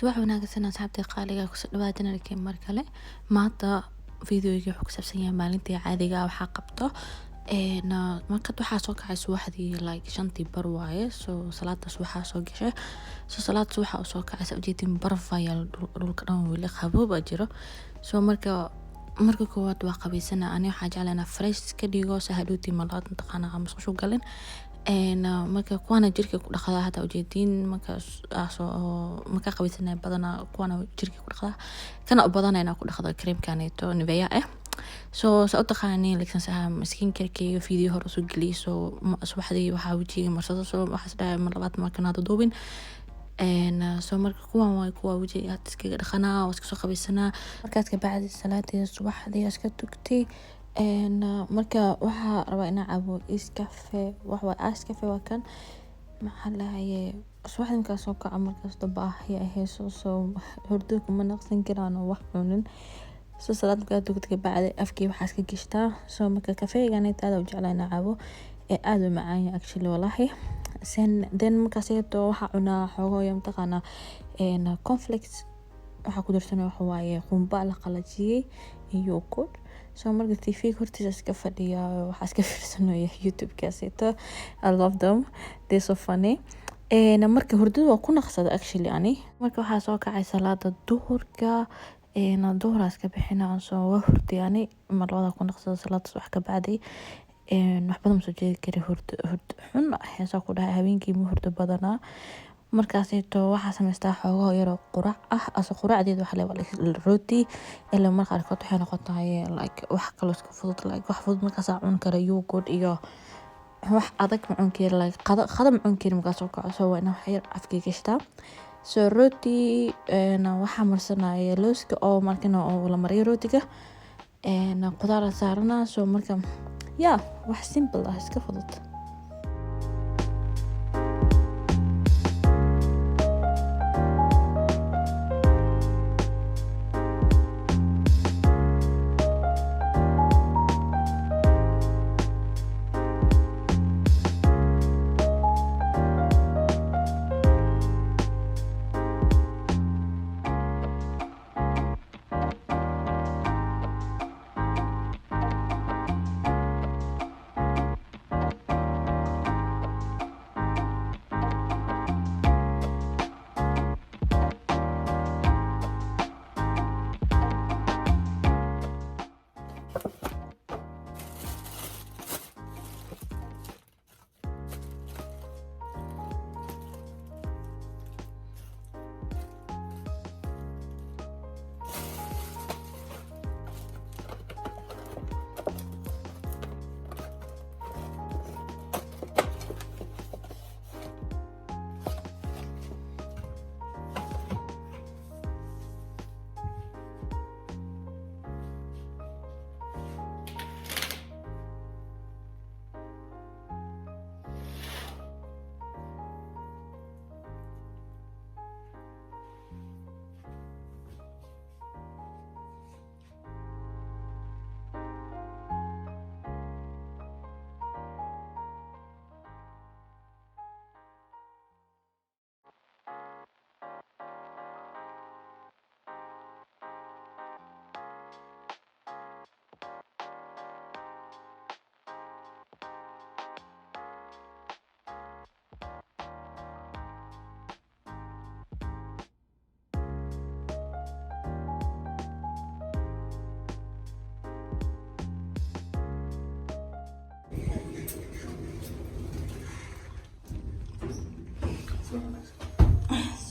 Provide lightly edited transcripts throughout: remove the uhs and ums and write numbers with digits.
subax wanaagsan asxaabta qaaliga ku soo dhawaadana laakiin mar kale maanta fiidiyoga wuxuu ku saabsan yahay maalintii caadiga ah waxa qabto marka waxa soo kacay subaxdii like 5 bar waaye soo salaada subaxa soo gashay soo salaada subaxa soo kacay ujeedin barfayal dhulka dhan wili qaboob jiro soo marka koowaad waa qabaysana ani waxa jeclaana fresh ka dhigo sahadootii malaad taqana ama soo galin marka kuwana jirka ku dhaqada hada ujeedin marka qabaysana badana kuwana jirka ku dhaqada kana badanayna ku dhaqada creamkaneeto Nivea soo taqaani lixan saha skin care iyo video hor soo galiyo subaxdii waxa wajiga marsado soo waxa dhaay mar labaad markan hada doobin soo marka kuwan way kuwa wajiga iskaga dhaqana oo iska soo qabaysana markaas ka bacdi salaadii subaxdii iska tugtay marka waxa rabaa inaan cabo iskafe iskafe waa kan maxaa lahaye subaxdii marka soo kaco markaas baahi ay hayso soo hurdo kuma naqsan karaan wax cunin soo salaad ka tugtay bacdi afkii waxa iska gishtaa soo marka kafeegan aad u jeclaana cabo aad u macaan actually wallahi then markaas waxa cunaa xogo yam taqana conflicts waxa ku darsan waxa waaye qumba la qalajiyay iyo kod soo marka TV hortiisa iska fadhiya waxa iska fiirsanayo YouTube kaasita I love them they're so funny marka hurdadu waa ku naqsada actually ani marka waxa soo kacay salaada duhurka duhur iska bixinaa soo hurdiyani mar labada ku naqsada salaada wax ka bacdi wax badan soo jeedi kari hurdo xun heesa ku dhahay habeenkii mu hurdo badana markaas waxa sameystaa xogo yar qurac quracdeed waxa la rooti ila marka qaar waxay noqotay like wax kale iska fudud like wax fudud markaas cun kara yogurt iyo wax adag ma cun kara like qadam cun kara markaas soo kaco soo waana wax yar afkii gashtaa soo rooti waxa marsanaya looska oo markana oo la mariyo rootiga qudaar saarana soo marka wax simple ah iska fudud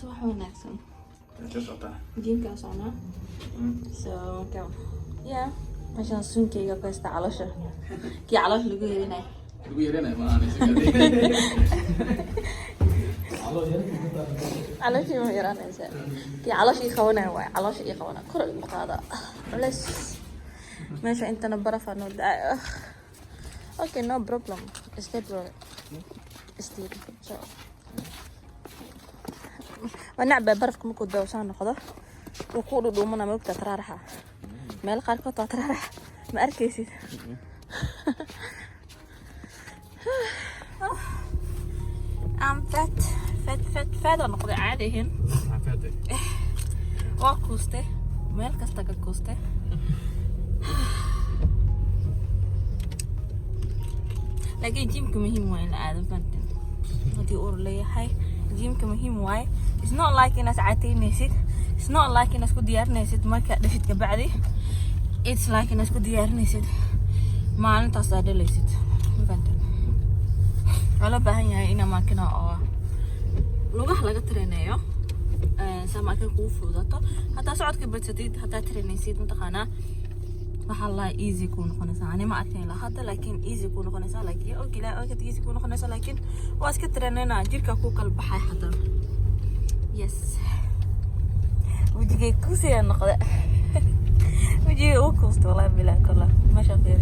صباح wanaagsan jinka sana so meeshaan sunkeyga ka ista caloosha lagu yeerinay ma aanay caloosha ma yaraanaysa caloosha qabanay way caloosha qabanay kor u qaada les meesha intana barafa no okay no problem step so ونعبى برف كم كود دوسان نقضه وكودو دومنا ما بقى ترارحة ما القار قطع ترارح ما أركيسي فات أنا قضي عادي هن waa kuuste meel kasta ka kuuste laakiin jimka muhiim waa in la aado fantan hadii uu leeyahay jimka muhiim waay it's not like inaad caataynaysid it's not like inaad isku diyaarinaysid marka dhashid ka bacdi it's like inaad isku diyaarinaysid maalintaas aad dhalaysid fantan wala baahan yahay ina maakina oo lugaha laga tareenayo سامعك كوفو ذاته حتى سعود كبرتديد حتى ترينيسيد متقنا والله ايزي يكون خنسا انا ما اعرف لا هذا لكن ايزي يكون خنسا لكن اوكي لا اوكي ايزي يكون خنسا لكن واسك تريننا جيركا كو قلب حي حتى يس وجهي كوسي النقطه وجهي اوكوست والله بلا كله ما شافير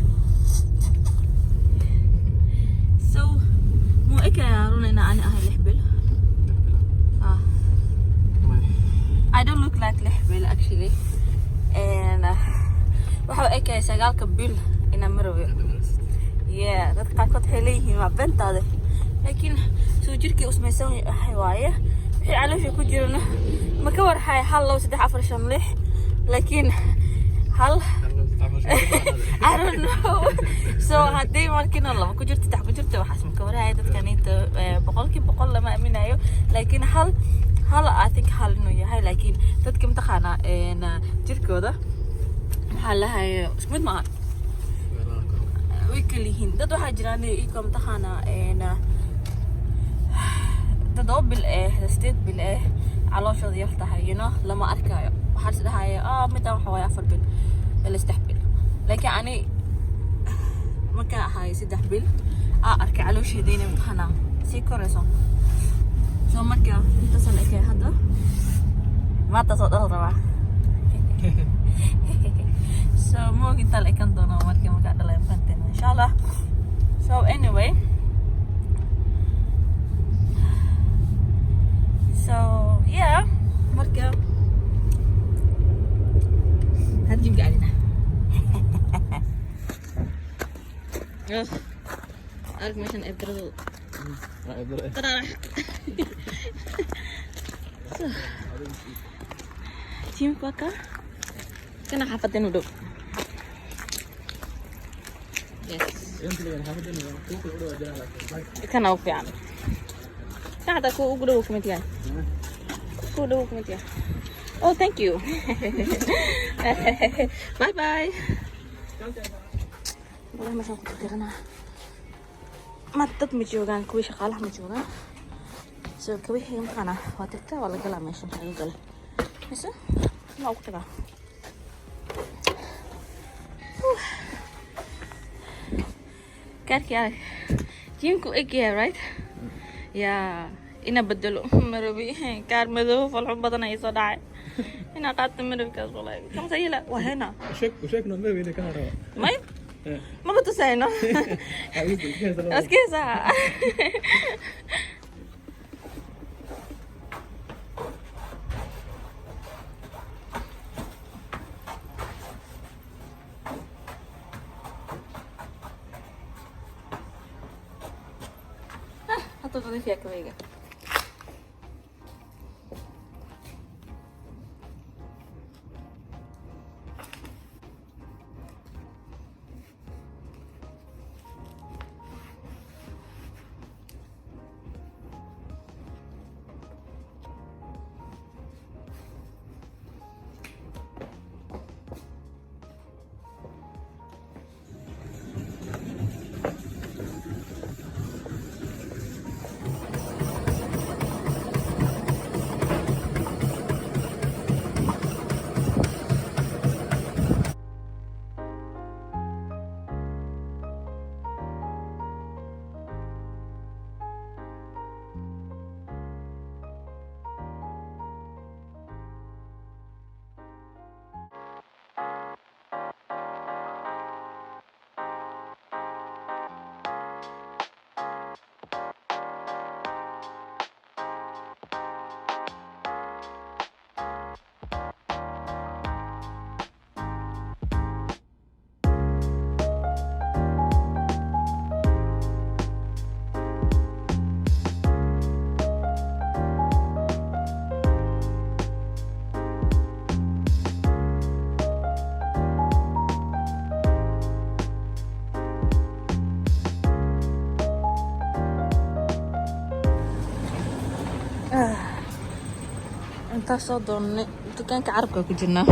سو مو اكا يا رونينا انا اهل حبل I don't look like lehbil actually and waxa ay ka sagaalka bil ina marowe yeah dad qaar ka xeleeyeen ma bentaade laakiin soo jirkii usmaysan yahay waaye wixii caloosha ku jirana ma ka war hay hal 2 3 4 5 6 laakiin hal I don't know so hadii markina laba ku jirto tax ku jirto waxaas ma ka war hay dadkan inta boqol lama aaminayo laakiin hal I think hal inuu yahay laakiin dadka imtixaana jirkooda waxa la hayo isku mid maaha way kalihiin dad waxa jiraan iyaga imtixaana dad bil state bil calooshooda yartahay lama arkayo waxa sidahaya midaan waxa way 4 bil ila 3 bil laakiin ani marka ahay 3 bil arkay caloosheedina imtixaana si korayso so marka inta san ekay hada ma ta soo dhalaba so mo kita lekan dono marka marka dhalay fantan inshallah so anyway so yeah marka hadii gaalina yes ark mission ebrado ترى تيم باكا كنا حافتين ودو يس كان اوفي عم كان هذا كو ودو كمتيا كو ودو كمتيا oh thank you bye bye والله ما شاء الله ما dad ma joogan kuwi shaqaalaha ma joogan soo kuwi imtixaana waa tagtaa wala galaa meesha maxaa galay mise ma ugu tagaa kaarkii arag jimku egyahay right yaa ina bedelo marabi kaar madow falxun badan ay soo dhacay ina qaata marabkaas wallahi kam sayla waa hena وشك no marabi ina kana raba may ما بتساينه اسكيزا حطوا فيها كويجة intaa soo doonnay dukaanka carabka ku jirnaa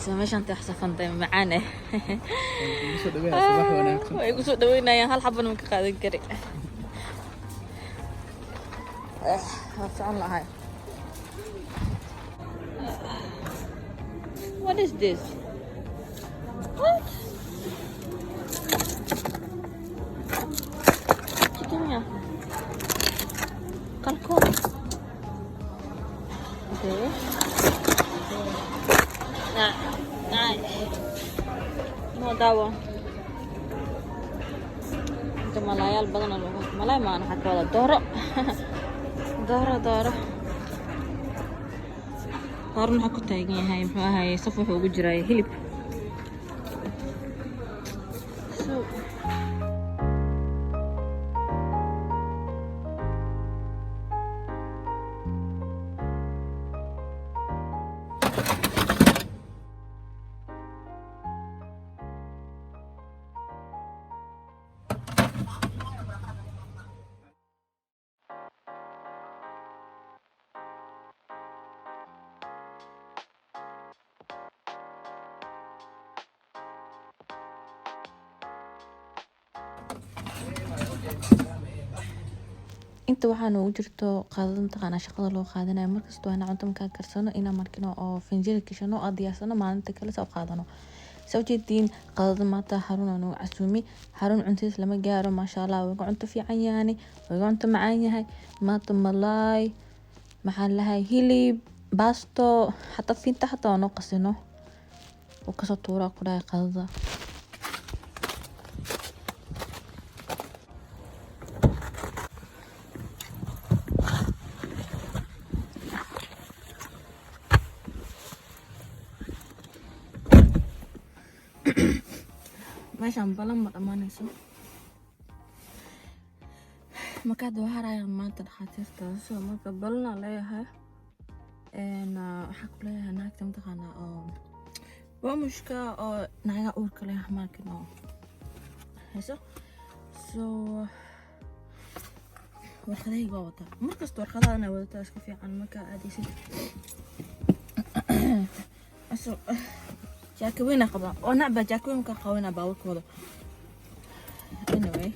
soo meeshaan tay xasafantay macaan way ku soo dhaweynayaan hal xabban ma ka qaadan kari waa socon lahay. What is this? What? Chicken ya? Kalkun. Okay. Nah. Mau dawo. Itu malayal badan lagu. Malay mana hak wala doro. Doro. Qarn waxa ku taagan yahay maxay saf wuxuu ugu jiray hilib. inta waxaan ugu jirto qaadada taqaana shaqada loo qaadanayo markasta waa cunto markaa karsano inaan markino oo finjil kishano oo diyaarsano maalinta kale soo qaadano soo jeedin qaadada maanta Harun oo casuumi Harun cuntiis lama gaaro maasha Allah waa cunto fiican yaani waa cunto macaan yahay maanta malay maxaan lahay hilib basto hatta finta hatta oo qasino oo ka soo tuura ku dhaay qaadada meeshaan balan ma dhamaanayso marka waxaan maanta dhaxaatiirta soo marka balana leeyahay waxa ku leeyahay naagta mtaqaana oo waa mushka oo naaga uurka leh markan oo heeso soo warqadayga wata markasta warqadaana wata iska fiican marka aadaysid aso جاكوينا قبا وانا بجاكوين كقوينا باوكودا anyway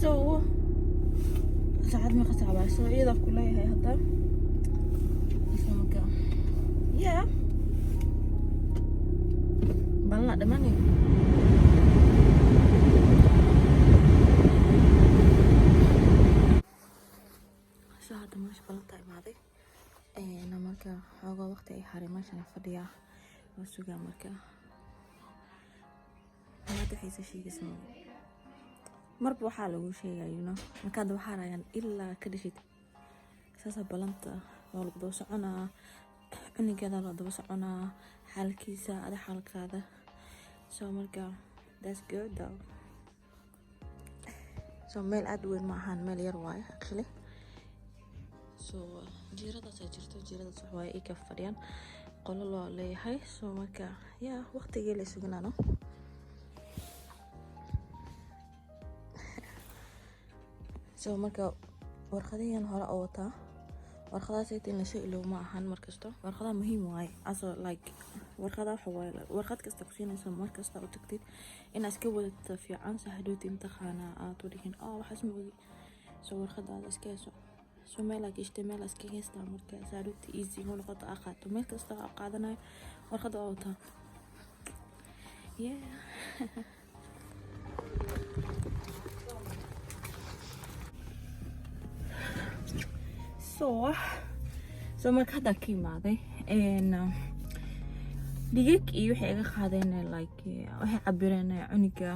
so ساعات ما قصعبة so إذا كلها هي هذا اسمك yeah بلا دماني هذا مش بلطة ماضي أنا مركا حاجة وقت أي حري ماشي فضيعة والسوق مركا ما تحس شيء اسمه مربو حاله وشيء يعني ما كان بحارة يعني إلا كل شيء أساسا بلطة والله بدوس عنا عني كذا لا بدوس عنا حال كيسة هذا حال كذا so مركا that's good though so ميل أدوين معهن ميل يرواي actually so jiiradaas ay jirto jiiradaas wax way ka fadhiyaan qolo loo leeyahay so marka waqtiga la sugnaano so marka warqadahan hore oo wata warqadaas ay tiin shay ilaa ma ahan markasto warqada muhiim waay aso like warqada waxa waay warqad kasta ku siinaysa markasta oo tagtid in aska wada fiican saxdooti imtixaana aad u dhihin waxa ismoogi so warqadaas iska soo so meelak ishtimaal iska heesta marka saarugti easy oo noqoto aqaato meel kasta qaadanayo warqad oo wata so marka hada kiimaaday digig iyo waxay iga qaadeen like waxay cabireen cuniga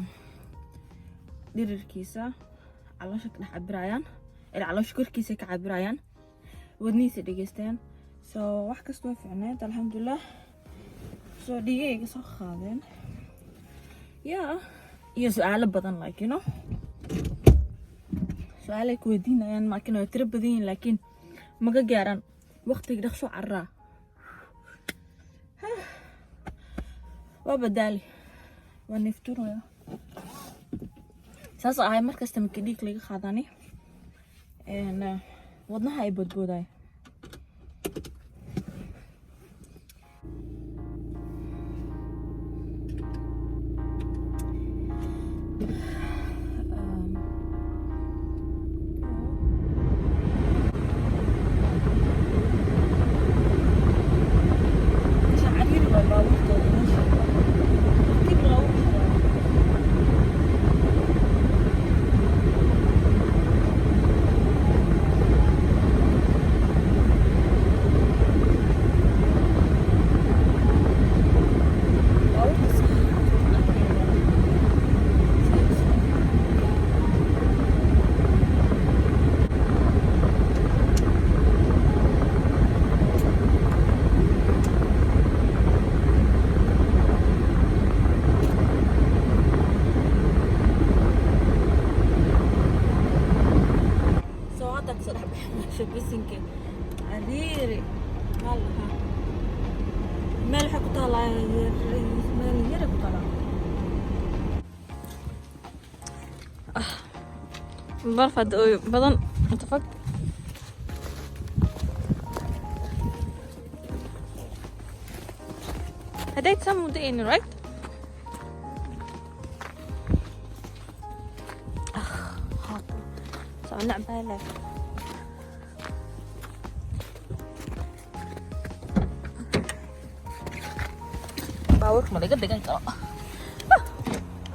dhirirkiisa caloosha ka cabirayaan العلاش كركيسة كعبرايان ودنيسة دقيستان so wax kasta waa fiicneed alxamdulillah so dhigayga soo qaadeen iyo su'aalo badan like you know su'aalay ku weydiinayaan maakin way tiro badan yihiin laakiin maga gaaran waqtiga dhaqso carraa waa badaali waa nefturoya saas ahay markasta markii dhiig laga qaadani wadnaha ay boodbooday شبسينك عريري مالها مالها كطالع مالها كطالع برفع دقوي بدن اتفق هديت سامو دقيني رايت حاطة سامو نعبالك باورك ما لقيت دقن كلا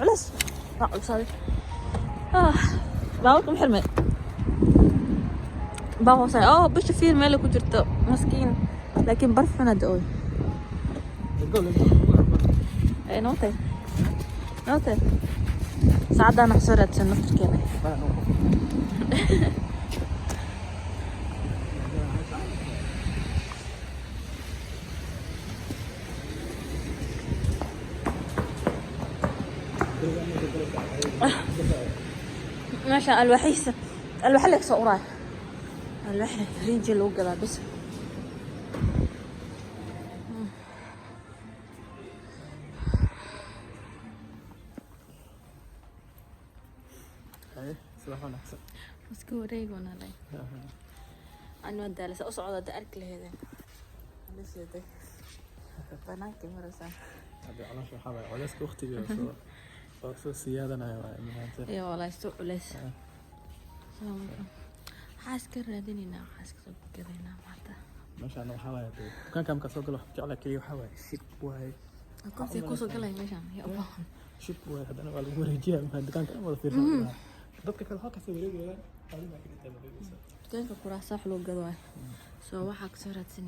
علاش صار باورك محرمه بابا صار بش فير مالك وجرت مسكين لكن برف انا دقوي اي نوتي سعادة انا حصرت سنفتر كينا ماشي الوحيسة الوحلك صوراي الوحي ريجل وقضى بس ايه صراحة احسن بس كوريك وانا لي انا ودالس اصعد ادارك لهذا بس يدي بناك مرسا هذا على شو حبايب علاش اختي صوت سيادة انا يا والله سوق ليس حاسك ردينينا حاسك كذينا معتا ماشي انا حواي كان كم كسوق له جعل كي حواي شيب واي كنت كوسو قلي ماشان يا الله شيب واي هذا انا والله ورجيه ما كان كان ولا في dadka kale halka soo wareegaya qalin ma kidita wareegaysa dadka kura sax loo gadway soo waxa ka soo raadsan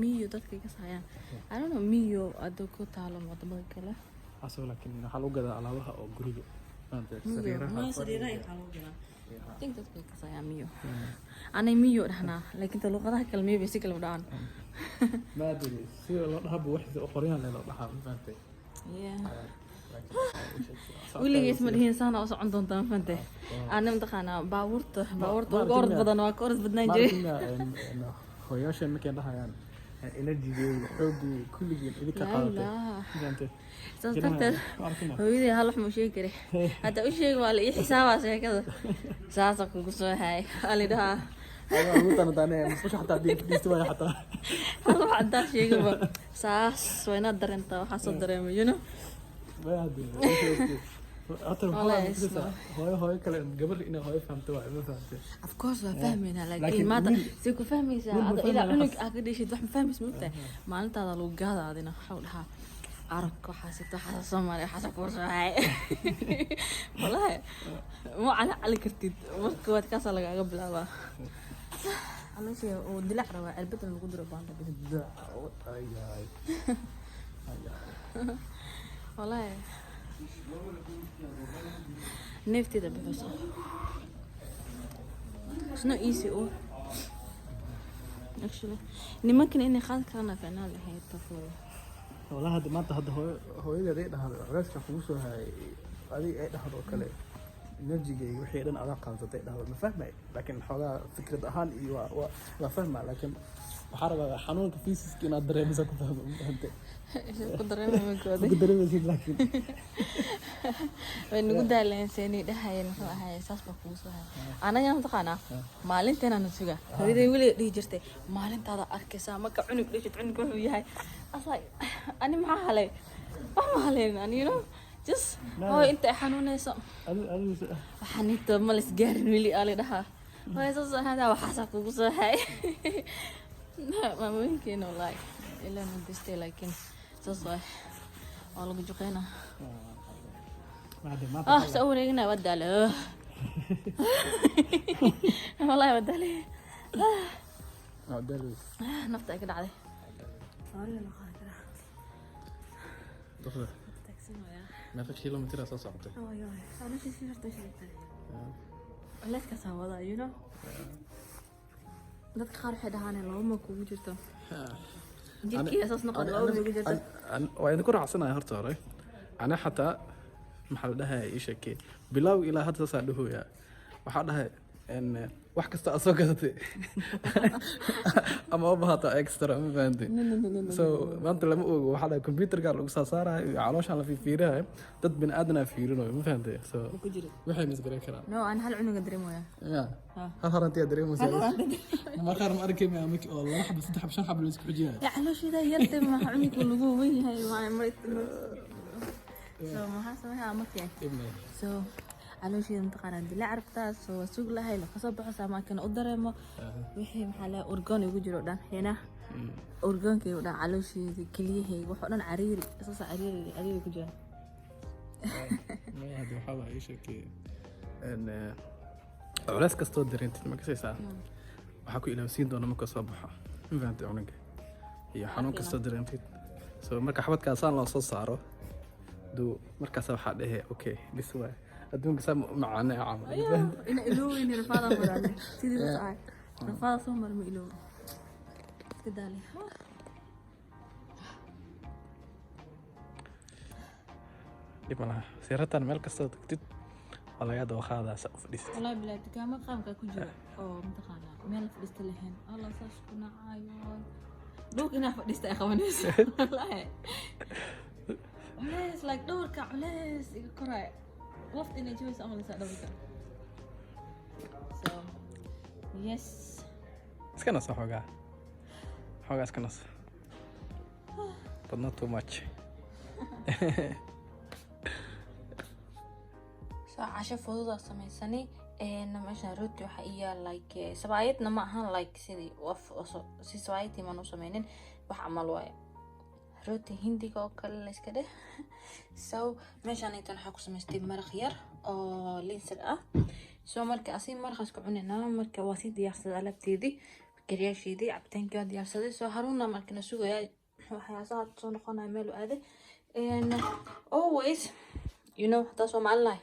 miyo dadka ka saayaan I don't know miyo ado ku taalo wadamada kale asoo laakiin waxa loo gadaa alaabaha oo guriga maanta sariiraha loo gadaa think dadka ka saayaan miyo ana miyo dhahna laakiin luqadaha kale miyo si kale u dhacaan ma adri si loo dhahabo wax oo qoriyaan loo dhaxaa maanta weligees ma dhihin saana u socon doontaa fante ana mtaqaana baabuurta goord badan waa koors badnaan jiray hooyashan markay dhahayaan energy xoogii kulligii idinka qaadatay sababta hooyadii hal wax ma sheegi kare hada u sheeg waa la ii xisaabaa sheekada saasa kugu soo hay alidaha ugu tanadane masuush xataa diisto way xataa hal wax adaa sheegaba saas wayna dareenta waxa soo dareemay you know هاي كلام قبل إنه هاي فهمت واحد ما فهمت. Of course ما فهمنا لكن ما سيكون فهمي هذا إلى عنك أكيد شيء واحد فهمي سمعته ما أنت هذا لو قاعد هذينا حولها عرق وحاسة حاسة صمر حاسة فرصة هاي والله مو على كرتيد مركوات كاسة لقى قبل هذا على شيء ودلع روا البدن القدرة بعند بهدى والله نفتي ده بس شنو ايسي او actually اني ممكن اني خالد كان فعلا هي الطفوله والله هذا ما هذا هو يدي هذا عرفت كفوسه هاي هذه هذا كله نرجعي وحي دن ادا قانصتay dhaho ma fahmay laakiin xogaa fikrad ahaan iyo waa fahmaa laakiin waxaa rabaa xanuunka fiisiska inaad dareemiso ku fahmo fahantay ku dareemo ku dareemaysid laakiin way nagu daaleenseeni dhahayeen wuxuu ahaay saas baa kugu soo haay anaga mataqaanaa maalinteena na suga hooyaday weli dhihi jirtay maalintaada arkaysaa marka cunug dhishid cunug wuxuu yahay asay ani maxaa halay wax ma haleen ani you know just oo inta xanuunayso waxaan inta ma lis gaarin weli ali dhaha way soo hada waxa kugu soo haay maamooyinkeena wallahi ilaa ma distay laakiin soo waa lagu juqeynaa soo wareegnaa wadaalo wallahi wadaalo nafta ay ka dhacday meeqa kilomitir soo socotay leedka saawada you know dadka qaar waxay dhahaan laba ma kugu jirto jidkii asaas noqon laba ma kugu jirto waa idinku raacsanahay horta hore ana xataa maxaa la dhahay ii sheekay bilow ilaa hadda saasaa dhahooya waxaa dhahay wax kasta aad soo gadatay ama u baahata extra ma fahantay so maanta lama ogo waxaa dhahay computerka lagu soo saarayo iyo calooshaan la fiirinayo dad bini aadan fiirinayo ma fahantay so waxay misgaran karaan no aan hal cunuga dareemayaa ya hal harantii dareemaysaa ma qaar ma arkay ma amki oo laba xabo saddex xabo shan xabo la isku xijiyay ya calooshida yartay ma cunuga lagu weyn yahay so ma hasameeyaa markii so calooshida intaqaana dilaa carabtaa soo suug lahay la kasoo baxo saamaakana u dareemo wixii maxaa la organ ugu jiro dhan heena organkay u dhan calooshida kaliyahay wax dhan cariiri asaas cariiri ku jira ma hada waxa la ii sheekay culays kastoo dareentid ma kasaysaa waxaa ku ilaawsiin doona marka soo baxo ma fahantay cunuga iyo xanuun kastoo dareentid so marka xabadkaasaan loo soo saaro duu markaas waxaa dhehe okay this way adduunka saa macaane camal ina ilooweyn rafaada marane sidii la tahay rafaada soo marma iloow iska daali dib malaha siiratan meel kastoo tagtid waa laga daba qaadaa sa u fadhiisatid wallahi bilaa dukaamo qaamka ku jiro oo mataqaanaa meel fadhiista lahayn allah saas ku nacayo dhulka inaa fadhiista ay qabanayso wallahi culays like dhowrka culays iga koraay waqt inay jooyso ama lasa dhowrka so yes iska naso xoogaa iska naso but not too much so casho fududaa samaysani meeshaan rooti waxa iya like sabaayadna ma ahan like sidii si sabaayadii maan u sameynin wax camal waaye rooti hindiga oo kale la iska dheh so meeshaan intan waxaa ku samaystay maraq yar oo linsir ah so marka asi maraqaas ku cunina marka waa si diyaarsaday alaabteedii garyaasheedii cabitaanka diyaarsaday so haruna markana sugaya waxyaasaha soo noqonaya meel u aaday and always you know taas oo macalinahay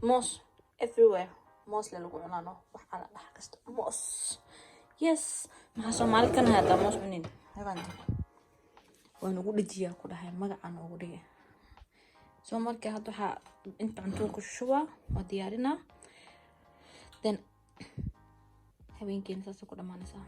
moos everywhere moos la lagu cunaano wax ala dhax kasta moos yes maxaa Soomaali kan hada moos cunin habanta waan ugu dhajiyaa ku dhahay magacaan ugu dhigay soo marka hadda waxa inta cunto ku shubaa waa diyaarinaa then habeenkii intaas ku dhamaanaysaa